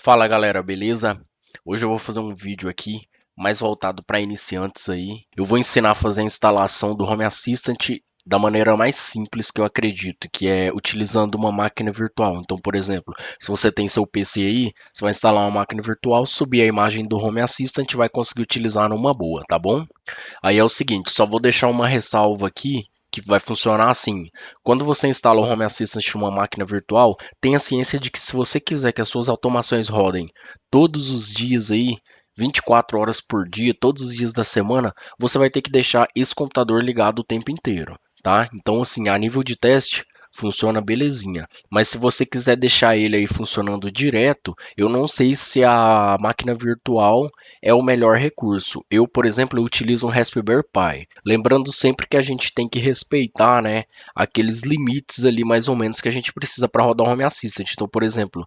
Fala galera, beleza? Hoje eu vou fazer um vídeo aqui mais voltado para iniciantes aí. Eu vou ensinar a fazer a instalação do Home Assistant da maneira mais simples que eu acredito, que é utilizando uma máquina virtual. Então, por exemplo, se você tem seu PC aí, você vai instalar uma máquina virtual, subir a imagem do Home Assistant e vai conseguir utilizar numa boa, tá bom? Aí é o seguinte, só vou deixar uma ressalva aqui que vai funcionar assim. Quando você instala o Home Assistant em uma máquina virtual, tenha ciência de que se você quiser que as suas automações rodem todos os dias aí, 24 horas por dia, todos os dias da semana, você vai ter que deixar esse computador ligado o tempo inteiro, tá? Então, assim, a nível de teste, funciona belezinha. Mas se você quiser deixar ele aí funcionando direto, eu não sei se a máquina virtual é o melhor recurso. Eu, por exemplo, eu utilizo um Raspberry Pi. Lembrando sempre que a gente tem que respeitar, né, aqueles limites ali mais ou menos que a gente precisa para rodar o Home Assistant. Então, por exemplo,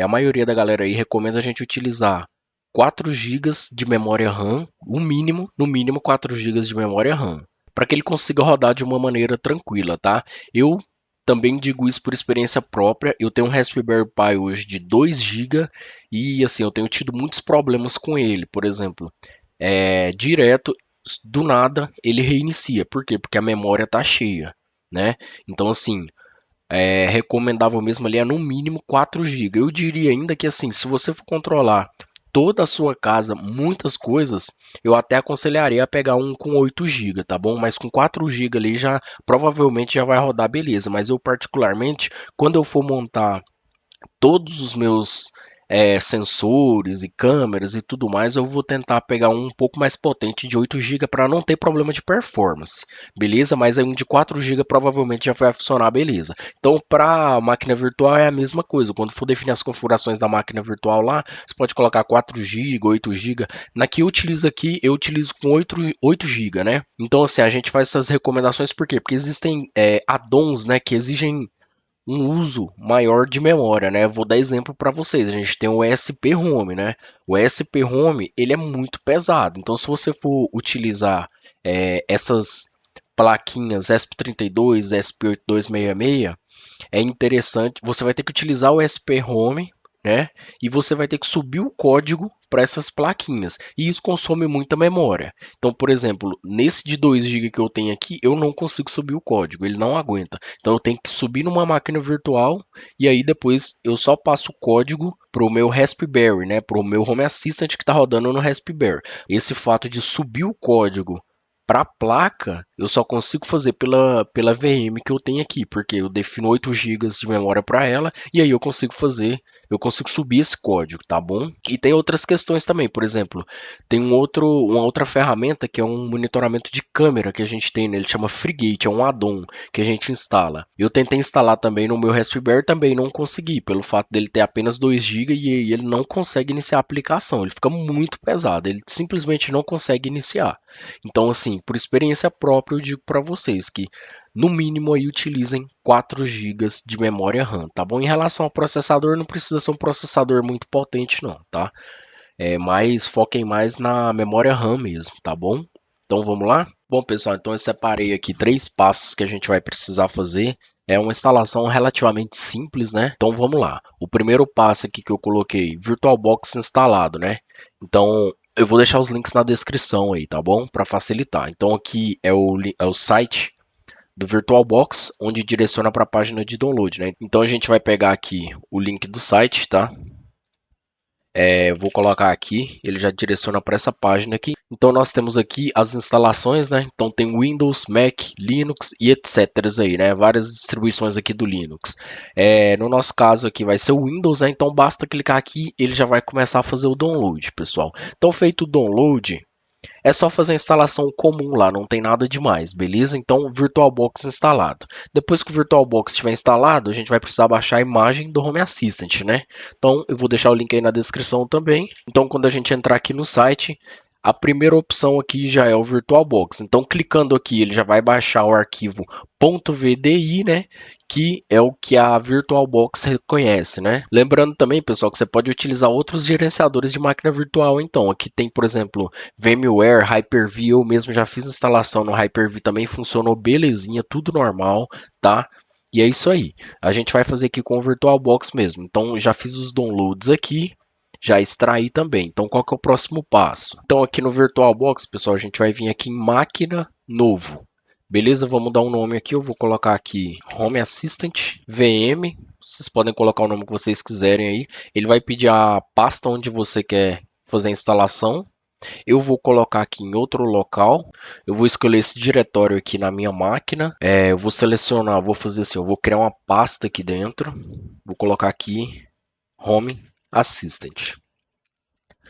a maioria da galera aí recomenda a gente utilizar 4 gigas de memória RAM, o mínimo, no mínimo 4 gigas de memória RAM, para que ele consiga rodar de uma maneira tranquila, tá? Eu também digo isso por experiência própria. Eu tenho um Raspberry Pi hoje de 2 GB e assim, eu tenho tido muitos problemas com ele. Por exemplo, direto, do nada, ele reinicia. Por quê? Porque a memória tá cheia, né? Então, assim, recomendável mesmo ali é no mínimo 4 GB. Eu diria ainda que assim, se você for controlar toda a sua casa, muitas coisas, eu até aconselharia a pegar um com 8 GB, tá bom? Mas com 4 GB ali já provavelmente já vai rodar beleza. Mas eu particularmente, quando eu for montar todos os meus sensores e câmeras e tudo mais, eu vou tentar pegar um pouco mais potente de 8 GB para não ter problema de performance, beleza? Mas aí um de 4 GB provavelmente já vai funcionar beleza. Então, para máquina virtual é a mesma coisa. Quando for definir as configurações da máquina virtual lá, você pode colocar 4 GB, 8 GB. Na que eu utilizo aqui, eu utilizo com 8 GB, né? Então, assim, a gente faz essas recomendações por quê? Porque existem add-ons, né, que exigem um uso maior de memória, né? Vou dar exemplo para vocês. A gente tem o ESP Home, né? O ESP Home ele é muito pesado. Então, se você for utilizar essas plaquinhas ESP32, ESP8266, é interessante. Você vai ter que utilizar o ESP Home, né? E você vai ter que subir o código para essas plaquinhas. E isso consome muita memória. Então, por exemplo, nesse de 2 GB que eu tenho aqui, eu não consigo subir o código, ele não aguenta. Então, eu tenho que subir numa máquina virtual e aí depois eu só passo o código para o meu Raspberry, né? Para o meu Home Assistant que está rodando no Raspberry. Esse fato de subir o código para a placa, eu só consigo fazer pela VM que eu tenho aqui, porque eu defino 8 gigas de memória para ela e aí eu consigo subir esse código, tá bom? E tem outras questões também, por exemplo, tem uma outra ferramenta que é um monitoramento de câmera que a gente tem, né? Ele chama FreeGate, é um add-on que a gente instala. Eu tentei instalar também no meu Raspberry, também não consegui, pelo fato dele ter apenas 2 GB e ele não consegue iniciar a aplicação, ele fica muito pesado, ele simplesmente não consegue iniciar. Então, assim, por experiência própria, eu digo para vocês que no mínimo aí utilizem 4 gigas de memória RAM, tá bom? Em relação ao processador, não precisa ser um processador muito potente não, tá? Mais foquem mais na memória RAM mesmo, tá bom? Então vamos lá? Bom, pessoal, então eu separei aqui 3 passos que a gente vai precisar fazer. É uma instalação relativamente simples, né? Então vamos lá. O primeiro passo aqui que eu coloquei, VirtualBox instalado, né? Então eu vou deixar os links na descrição aí, tá bom? Para facilitar. Então aqui é o site do VirtualBox, onde direciona para a página de download, né? Então a gente vai pegar aqui o link do site, tá? Vou colocar aqui, ele já direciona para essa página aqui. Então nós temos aqui as instalações, né? Então tem Windows, Mac, Linux e etc. aí, né? Várias distribuições aqui do Linux. No nosso caso aqui vai ser o Windows, né? Então basta clicar aqui, ele já vai começar a fazer o download, pessoal. Então feito o download, é só fazer a instalação comum lá, não tem nada demais, beleza? Então, VirtualBox instalado. Depois que o VirtualBox estiver instalado, a gente vai precisar baixar a imagem do Home Assistant, né? Então, eu vou deixar o link aí na descrição também. Então, quando a gente entrar aqui no site, a primeira opção aqui já é o VirtualBox. Então, clicando aqui, ele já vai baixar o arquivo .vdi, né? Que é o que a VirtualBox reconhece, né? Lembrando também, pessoal, que você pode utilizar outros gerenciadores de máquina virtual. Então, aqui tem, por exemplo, VMware, Hyper-V. Eu mesmo já fiz instalação no Hyper-V também, funcionou belezinha, tudo normal, tá? E é isso aí. A gente vai fazer aqui com o VirtualBox mesmo. Então, já fiz os downloads aqui, já extraí também. Então, qual que é o próximo passo? Então, aqui no VirtualBox, pessoal, a gente vai vir aqui em máquina novo. Beleza? Vamos dar um nome aqui. Eu vou colocar aqui Home Assistant VM. Vocês podem colocar o nome que vocês quiserem aí. Ele vai pedir a pasta onde você quer fazer a instalação. Eu vou colocar aqui em outro local. Eu vou escolher esse diretório aqui na minha máquina. Eu vou selecionar, vou fazer assim, eu vou criar uma pasta aqui dentro. Vou colocar aqui Home Assistant.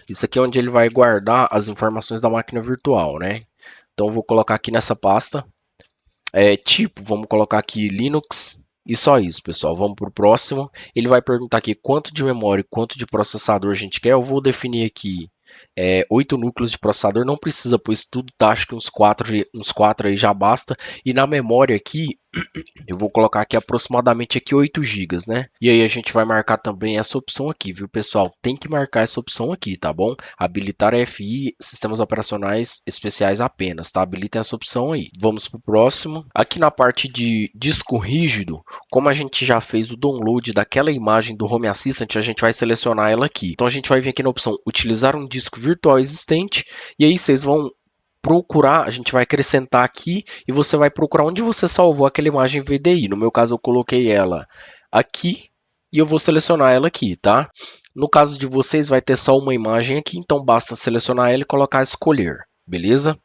Isso aqui é onde ele vai guardar as informações da máquina virtual, né? Então eu vou colocar aqui nessa pasta. Tipo, vamos colocar aqui Linux. E só isso, pessoal. Vamos para o próximo. Ele vai perguntar aqui quanto de memória e quanto de processador a gente quer. Eu vou definir aqui 8 núcleos de processador. Não precisa, pois tudo tá, acho que uns 4 aí já basta. E na memória aqui, eu vou colocar aqui aproximadamente aqui 8 GB, né? E aí a gente vai marcar também essa opção aqui, viu, pessoal? Tem que marcar essa opção aqui, tá bom? Habilitar FI, sistemas operacionais especiais apenas, tá? Habilitem essa opção aí. Vamos para o próximo. Aqui na parte de disco rígido, como a gente já fez o download daquela imagem do Home Assistant, a gente vai selecionar ela aqui. Então a gente vai vir aqui na opção utilizar um disco virtual existente, e aí vocês vão procurar, a gente vai acrescentar aqui e você vai procurar onde você salvou aquela imagem VDI. No meu caso, eu coloquei ela aqui e eu vou selecionar ela aqui, tá? No caso de vocês, vai ter só uma imagem aqui, então basta selecionar ela e colocar escolher, beleza?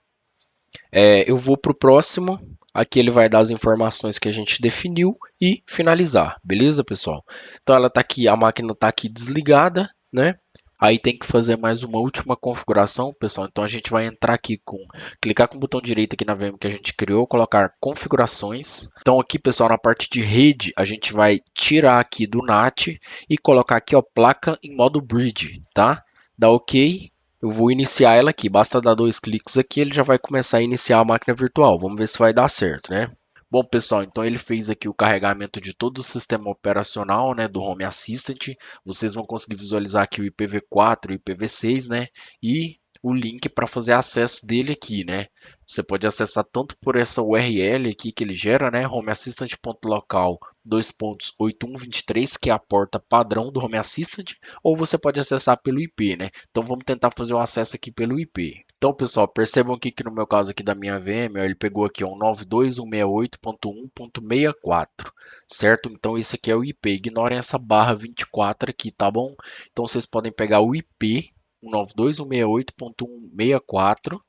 Eu vou para o próximo. Aqui ele vai dar as informações que a gente definiu e finalizar, beleza, pessoal? Então ela tá aqui, a máquina está aqui desligada, né? Aí tem que fazer mais uma última configuração, pessoal. Então a gente vai entrar aqui clicar com o botão direito aqui na VM que a gente criou, colocar configurações. Então aqui, pessoal, na parte de rede, a gente vai tirar aqui do NAT e colocar aqui, ó, placa em modo bridge, tá? Dá OK. Eu vou iniciar ela aqui. Basta dar 2 cliques aqui, ele já vai começar a iniciar a máquina virtual. Vamos ver se vai dar certo, né? Bom, pessoal, então ele fez aqui o carregamento de todo o sistema operacional, né, do Home Assistant. Vocês vão conseguir visualizar aqui o IPv4 e o IPv6, né, e o link para fazer acesso dele aqui, né. Você pode acessar tanto por essa URL aqui que ele gera, né, homeassistant.local 2.8123, que é a porta padrão do Home Assistant, ou você pode acessar pelo IP, né. Então vamos tentar fazer o acesso aqui pelo IP. Então, pessoal, percebam aqui que no meu caso aqui da minha VM, ó, ele pegou aqui um 92.168.1.64, certo? Então, esse aqui é o IP. Ignorem essa barra 24 aqui, tá bom? Então, vocês podem pegar o IP, 192.168.164.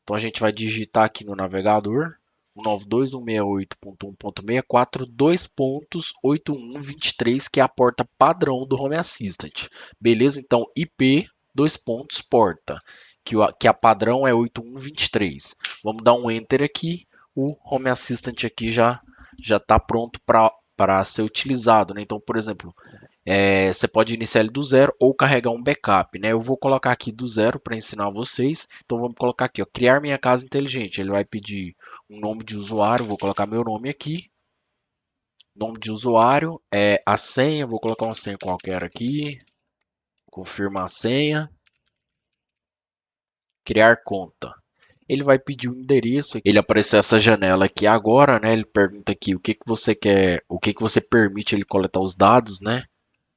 Então, a gente vai digitar aqui no navegador, 192.168.1.64, 2.8123, que é a porta padrão do Home Assistant. Beleza? Então, IP, porta, que a padrão é 8123. Vamos dar um Enter aqui. O Home Assistant aqui já está pronto para ser utilizado, né? Então, por exemplo, você pode iniciar ele do zero ou carregar um backup, né? Eu vou colocar aqui do zero para ensinar vocês. Então vamos colocar aqui, ó, criar minha casa inteligente. Ele vai pedir um nome de usuário, vou colocar meu nome aqui. Nome de usuário, a senha, vou colocar uma senha qualquer aqui. Confirma a senha. Criar conta. Ele vai pedir o endereço. Ele apareceu essa janela aqui agora, né? Ele pergunta aqui o que que você quer, o que que você permite ele coletar os dados, né?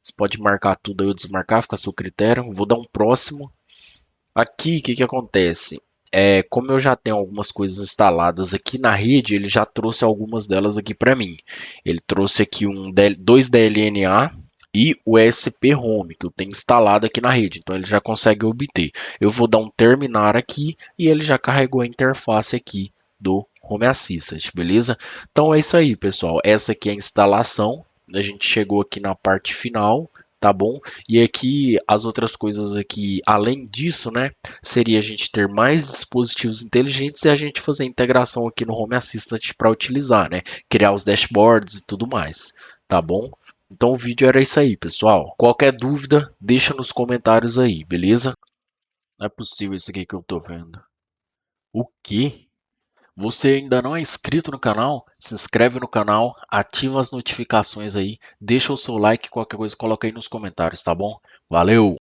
Você pode marcar tudo aí ou desmarcar, fica a seu critério. Vou dar um próximo. Aqui, o que que acontece? Como eu já tenho algumas coisas instaladas aqui na rede, ele já trouxe algumas delas aqui para mim. Ele trouxe aqui dois DLNA e o ESP Home, que eu tenho instalado aqui na rede. Então ele já consegue obter. Eu vou dar um terminar aqui e ele já carregou a interface aqui do Home Assistant, beleza? Então é isso aí, pessoal. Essa aqui é a instalação. A gente chegou aqui na parte final, tá bom? E aqui as outras coisas aqui, além disso, né, seria a gente ter mais dispositivos inteligentes e a gente fazer a integração aqui no Home Assistant para utilizar, né? Criar os dashboards e tudo mais, tá bom? Então o vídeo era isso aí, pessoal. Qualquer dúvida, deixa nos comentários aí, beleza? Não é possível isso aqui que eu tô vendo. O quê? Você ainda não é inscrito no canal? Se inscreve no canal, ativa as notificações aí, deixa o seu like, qualquer coisa coloca aí nos comentários, tá bom? Valeu!